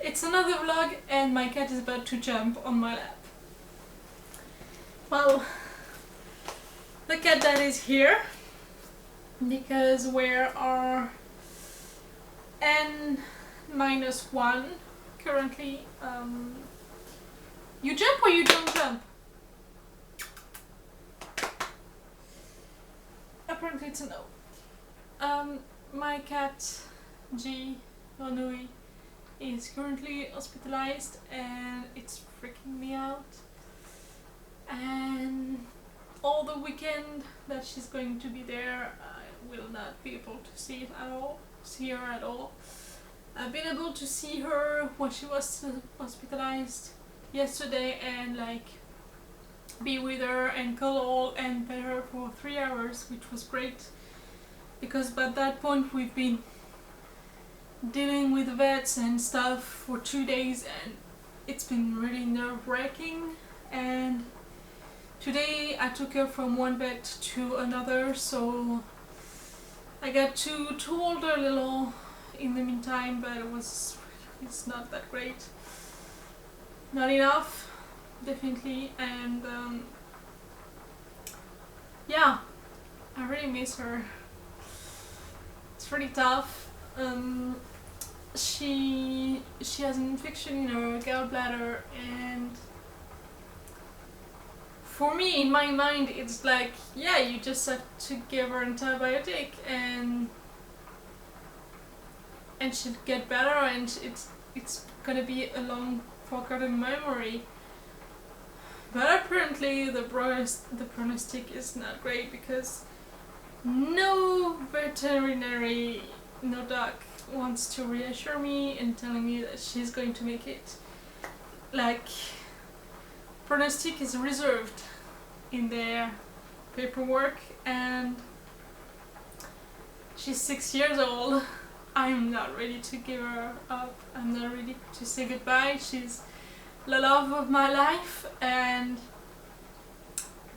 it's another vlog and my cat is about to jump on my lap. Well, the cat that is here, because we are n-1 currently. You jump or you don't jump? Apparently it's a no. My cat G or Nui is currently hospitalized and it's freaking me out. And all the weekend that she's going to be there, I will not be able to see her at all. I've been able to see her when she was hospitalized yesterday and like be with her and cuddle and pet her for 3 hours, which was great because by that point we've been dealing with the vets and stuff for 2 days and it's been really nerve-wracking. And today I took her from one vet to another, so I got to hold her a little in the meantime, but it's not that great, not enough, definitely. And yeah, I really miss her. It's really tough. She has an infection in her gallbladder, and for me, in my mind, it's like, yeah, you just have to give her antibiotic and she'll get better, and it's gonna be a long forgotten memory. But apparently the prognostic is not great because no veterinary, no doc wants to reassure me and telling me that she's going to make it. Like, prognostic is reserved in their paperwork and she's 6 years old. I'm not ready to give her up. I'm not ready to say goodbye. She's the love of my life and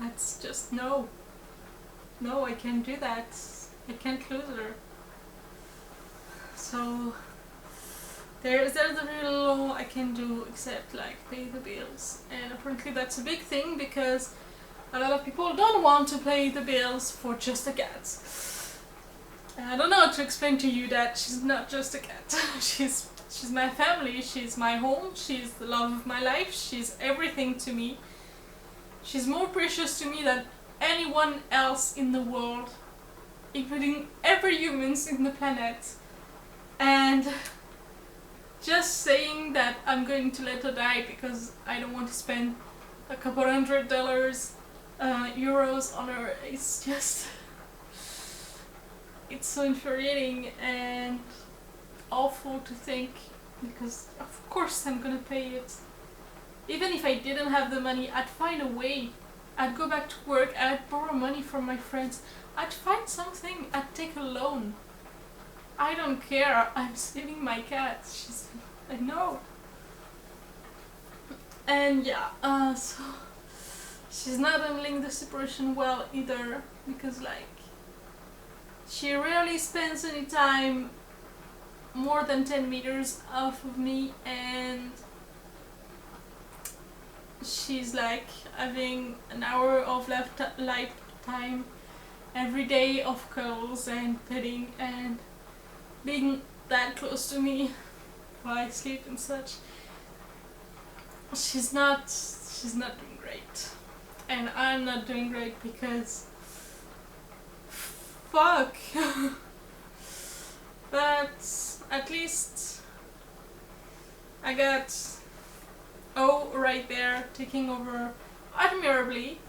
that's just no. No, I can't do that. I can't lose her. So there's very little I can do except like pay the bills, and apparently that's a big thing because a lot of people don't want to pay the bills for just a cat. I don't know how to explain to you that she's not just a cat. She's my family, she's my home, she's the love of my life, she's everything to me. She's more precious to me than anyone else in the world, including every humans in the planet. And just saying that I'm going to let her die because I don't want to spend a couple $100 euros on her, it's just, it's so infuriating and awful to think, because of course I'm gonna pay it. Even if I didn't have the money, I'd find a way. I'd go back to work, I'd borrow money from my friends, I'd find something, I'd take a loan. I don't care, I'm saving my cat. I know. And yeah, so she's not handling the separation well either, because like she rarely spends any time more than 10 meters off of me, and she's like having an hour of light time every day of cuddles and petting and being that close to me while I sleep and such. She's not doing great, and I'm not doing great because fuck. But at least I got O right there taking over admirably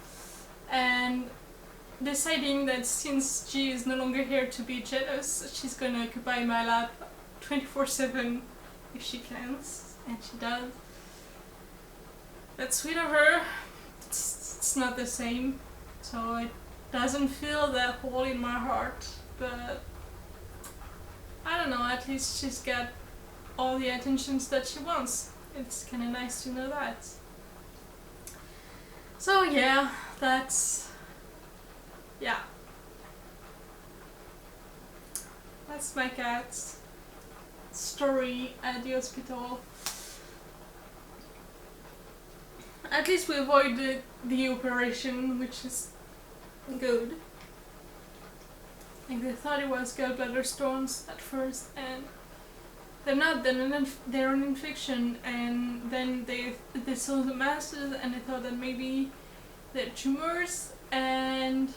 and deciding that since G is no longer here to be jealous, she's gonna occupy my lap 24/7 if she can, and she does. That's sweet of her. It's not the same, so it doesn't feel that hole in my heart, but I don't know, at least she's got all the attentions that she wants. It's kinda nice to know that. So yeah, that's my cat's story at the hospital. at least we avoided the operation, which is good. Like they thought it was gallbladder stones at first, and they're not. They're an infection, and then they saw the masses, and they thought that maybe they're tumors, and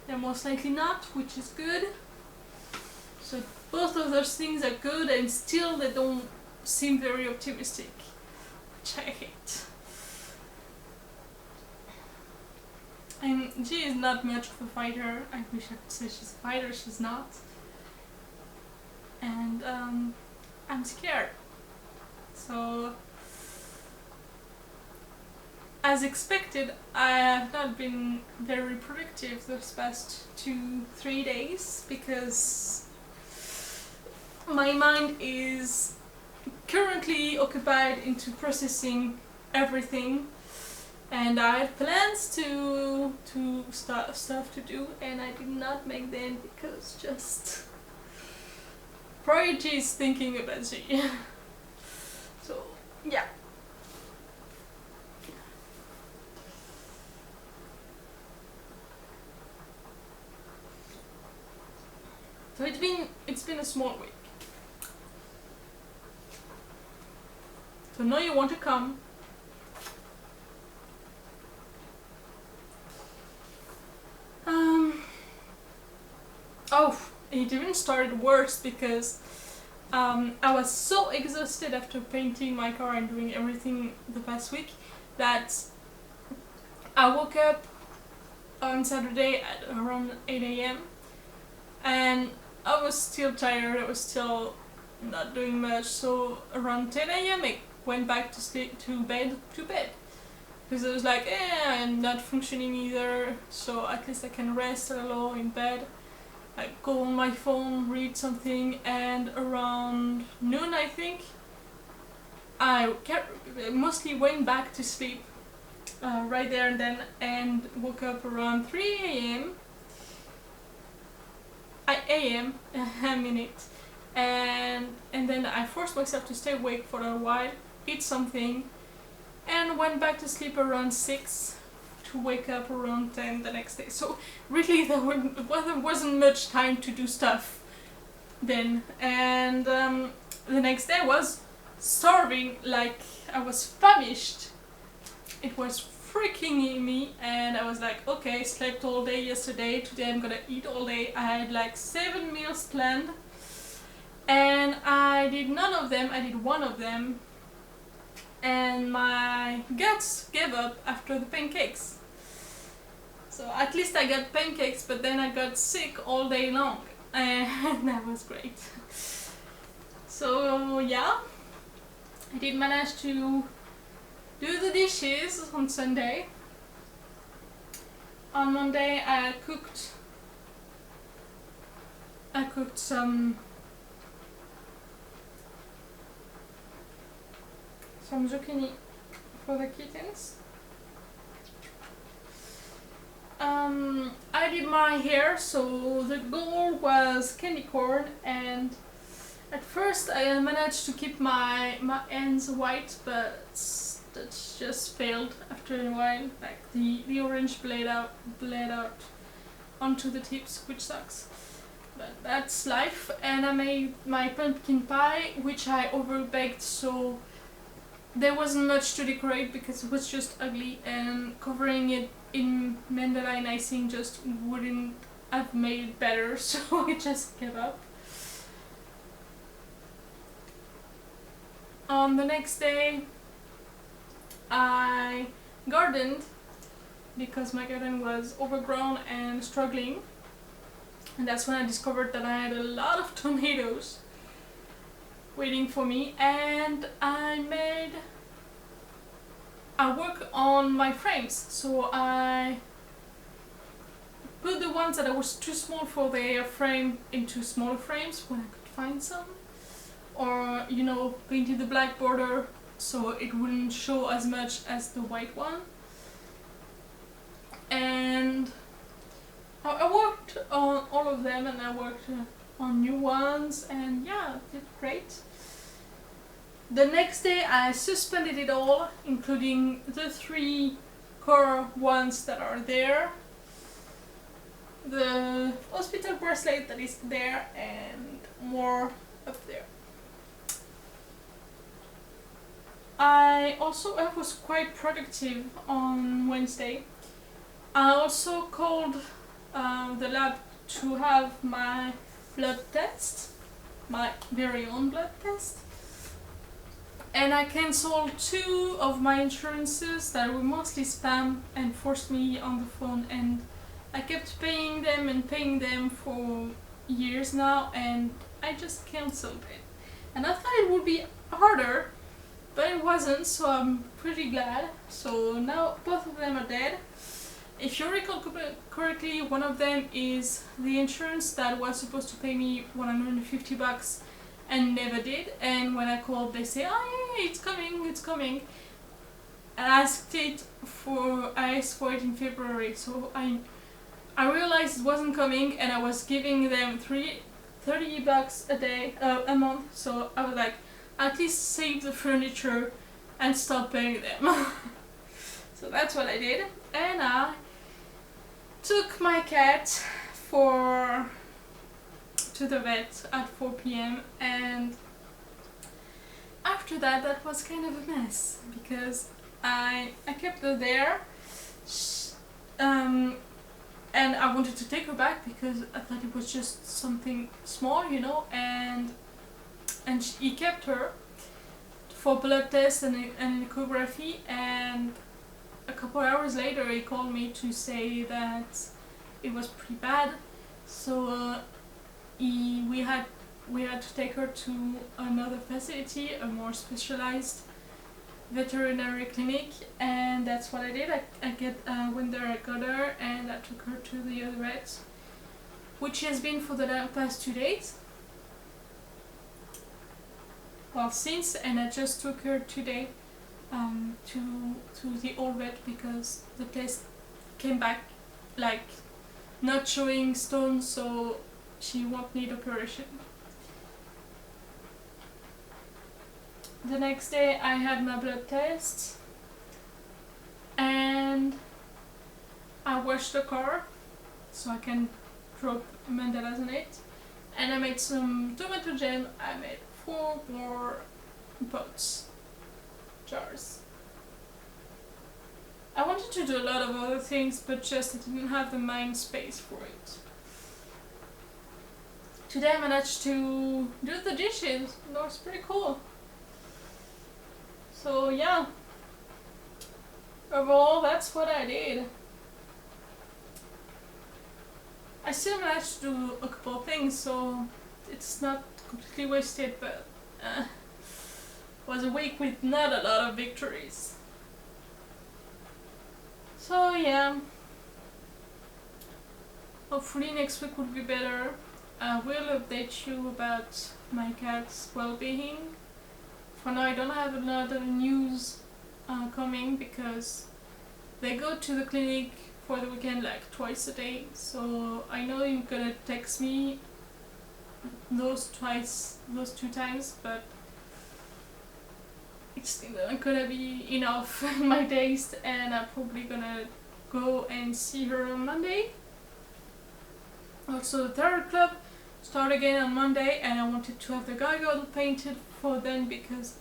they're most likely not, which is good. So both of those things are good, and still they don't seem very optimistic, which I hate. And she is not much of a fighter. I wish I could say she's a fighter, she's not. And I'm scared. So, as expected, I have not been very productive this past 2-3 days because my mind is currently occupied into processing everything, and I had plans to start stuff to do, and I did not make them because just priorities thinking about you. So yeah. So it's been a small week. So now you want to come. Oh, it even started worse because I was so exhausted after painting my car and doing everything the past week that I woke up on Saturday at around 8 a.m. and I was still tired, I was still not doing much, so around 10 a.m. I went back to bed. Because I was like, I'm not functioning either, so at least I can rest a little in bed. I go on my phone, read something, and around noon I think, I mostly went back to sleep right there and then, and woke up around 3 a.m. I mean it, and then I forced myself to stay awake for a while, eat something, and went back to sleep around 6 to wake up around 10 the next day. So really there wasn't much time to do stuff then, and the next day I was starving, like I was famished. It was freaking me, and I was like, okay, slept all day yesterday, today I'm gonna eat all day. I had like 7 meals planned, and I did none of them. I did one of them, and my guts gave up after the pancakes. So at least I got pancakes, but then I got sick all day long, and that was great. So yeah, I did manage to do the dishes on Sunday. On Monday I cooked some zucchini for the kittens. I did my hair, so the goal was candy corn, and at first I managed to keep my ends white, but that just failed after a while. Like the orange bled out onto the tips, which sucks. But that's life. And I made my pumpkin pie, which I over-baked, so there wasn't much to decorate because it was just ugly, and covering it in Mandalay icing just wouldn't have made it better, so I just gave up. On the next day I gardened because my garden was overgrown and struggling, and that's when I discovered that I had a lot of tomatoes waiting for me, and I work on my frames. So I put the ones that was too small for their frame into smaller frames when I could find some, or painted the black border so it wouldn't show as much as the white one. And I worked on all of them, and I worked on new ones, and yeah, did great. The next day I suspended it all, including the 3 core ones that are there, the hospital bracelet that is there, and more up there. I was quite productive on Wednesday. I also called the lab to have my blood test, my very own blood test. And I cancelled 2 of my insurances that were mostly spam and forced me on the phone, and I kept paying them for years now, and I just cancelled it. And I thought it would be harder, but it wasn't, so I'm pretty glad. So now both of them are dead. If you recall correctly, one of them is the insurance that was supposed to pay me $150 and never did, and when I called they say, oh yeah, it's coming. I asked for it in February, so I realized it wasn't coming, and I was giving them $30 a month, so I was like, at least save the furniture and stop paying them. So that's what I did, and I took my cat to the vet at 4 p.m. and after that was kind of a mess because I kept her there, and I wanted to take her back because I thought it was just something small, you know, and he kept her for blood tests and echography, and a couple hours later he called me to say that it was pretty bad, so we had to take her to another facility, a more specialized veterinary clinic, and that's what I did. I went there, I got her, and I took her to the other vet, which has been for the past 2 days. Well, and I just took her today to the old vet because the test came back like not showing stones, so she won't need operation. The next day I had my blood test and I washed the car so I can drop mandalas in it, and I made some tomato jam. I made 4 more jars. I wanted to do a lot of other things, but just I didn't have the mind space for it. Today I managed to do the dishes. That was pretty cool. So yeah, overall that's what I did. I still managed to do a couple of things, so it's not completely wasted, but was a week with not a lot of victories. So yeah, hopefully next week will be better. I will update you about my cat's well-being. For now I don't have a lot of news coming because they go to the clinic for the weekend like twice a day, so I know you're gonna text me those 2 times, but it's still not gonna be enough in my days, and I'm probably gonna go and see her on Monday. Also, the Tarot Club start again on Monday, and I wanted to have the gargoyle painted for them because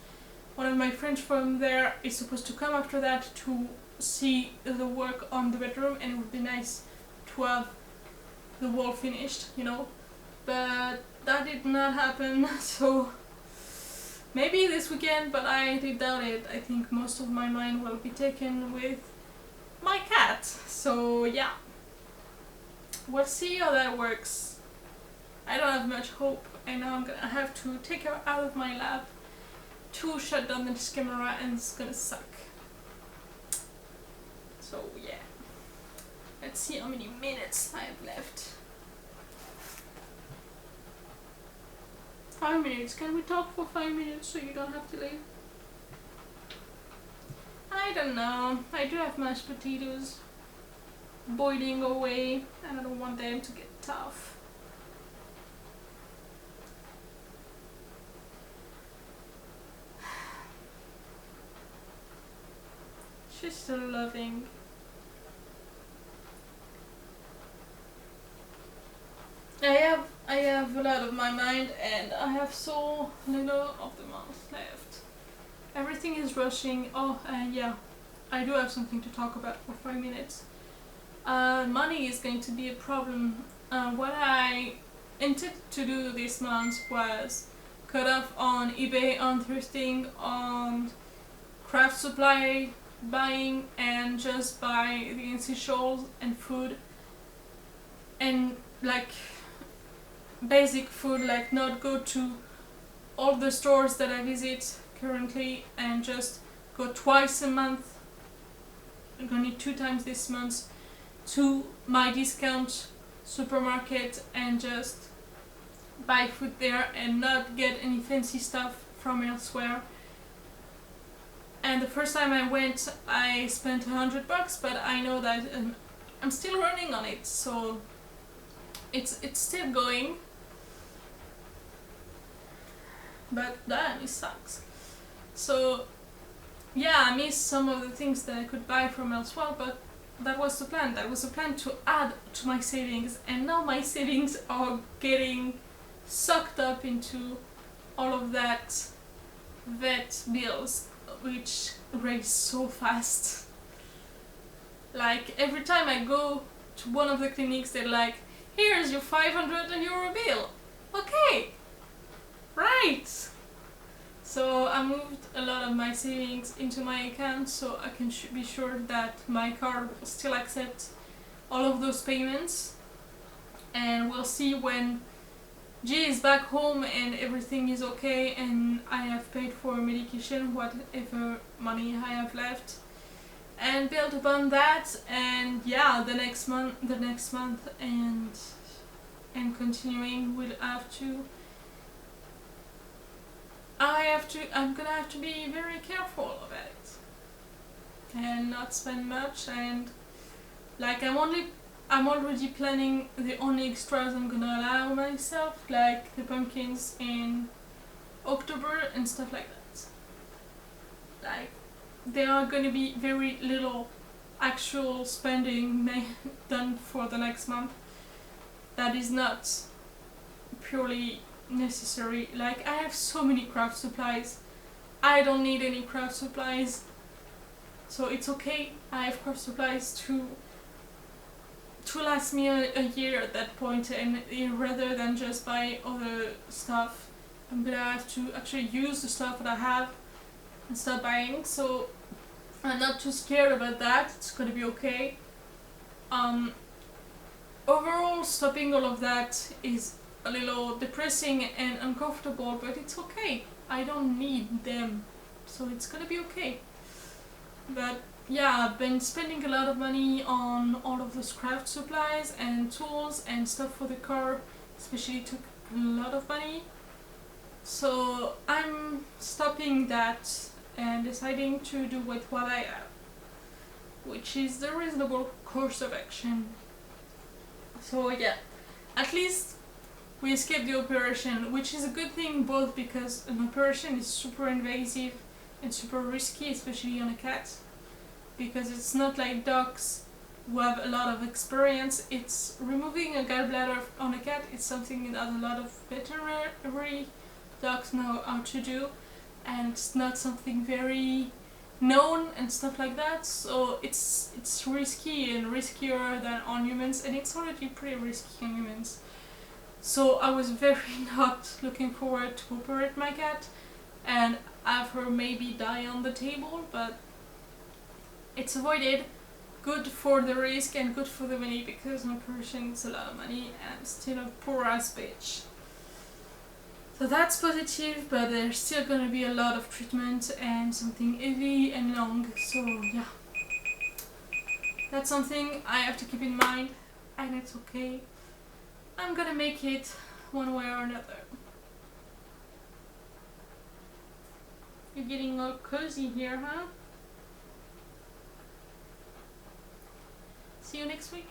one of my friends from there is supposed to come after that to see the work on the bedroom, and it would be nice to have the wall finished, you know, but that did not happen. So maybe this weekend, but I did doubt it. I think most of my mind will be taken with my cat, so yeah, we'll see how that works. I don't have much hope, and now I'm gonna have to take her out of my lab to shut down this camera, and it's gonna suck. So yeah, let's see how many minutes I have left. 5 minutes. Can we talk for 5 minutes so you don't have to leave? I don't know. I do have mashed potatoes boiling away, and I don't want them to get tough. She's still loving. I have a lot of my mind, and I have so little of the month left. Everything is rushing. Oh, yeah, I do have something to talk about for 5 minutes. Money is going to be a problem. What I intended to do this month was cut off on eBay, on thrifting, on craft supply buying, and just buy the essentials and food, and like basic food, like not go to all the stores that I visit currently, and just go twice a month. I'm gonna need 2 times this month to my discount supermarket and just buy food there and not get any fancy stuff from elsewhere. And the first time I went, I spent $100, but I know that I'm still running on it, so it's still going. But damn, it sucks. So yeah, I missed some of the things that I could buy from elsewhere, but that was the plan. That was the plan, to add to my savings, and now my savings are getting sucked up into all of that vet bills, which raise so fast. Like every time I go to one of the clinics, they're like, here's your €500 bill. Okay, right. So I moved a lot of my savings into my account so I can be sure that my card will still accept all of those payments. And we'll see when G is back home and everything is okay and I have paid for medication, whatever money I have left, and build upon that. And yeah, the next month and continuing, we'll have to I'm gonna have to be very careful about it and not spend much. And like I'm already planning the only extras I'm gonna allow myself, like the pumpkins in October and stuff like that. Like there are gonna be very little actual spending done for the next month that is not purely necessary. Like I have so many craft supplies. I don't need any craft supplies, so it's okay. I have craft supplies to last me a year at that point, and rather than just buy other stuff, I'm gonna have to actually use the stuff that I have and start buying. So I'm not too scared about that. It's gonna be okay. Overall, stopping all of that is a little depressing and uncomfortable, but it's okay. I don't need them, so it's gonna be okay. But yeah, I've been spending a lot of money on all of those craft supplies and tools and stuff for the car, especially took a lot of money. So I'm stopping that and deciding to do with what I have, which is the reasonable course of action. So yeah, at least we escaped the operation, which is a good thing, both because an operation is super invasive and super risky, especially on a cat, because it's not like dogs who have a lot of experience. It's removing a gallbladder on a cat. It's something that a lot of veterinary dogs know how to do, and it's not something very known and stuff like that. So it's risky and riskier than on humans, and it's already pretty risky on humans. So I was very not looking forward to operate my cat and have her maybe die on the table, but it's avoided. Good for the risk and good for the money, because an operation is a lot of money and still a poor ass bitch. So that's positive, but there's still gonna be a lot of treatment and something heavy and long. So yeah, that's something I have to keep in mind, and it's okay. I'm gonna make it one way or another. You're getting all cozy here, huh? See you next week.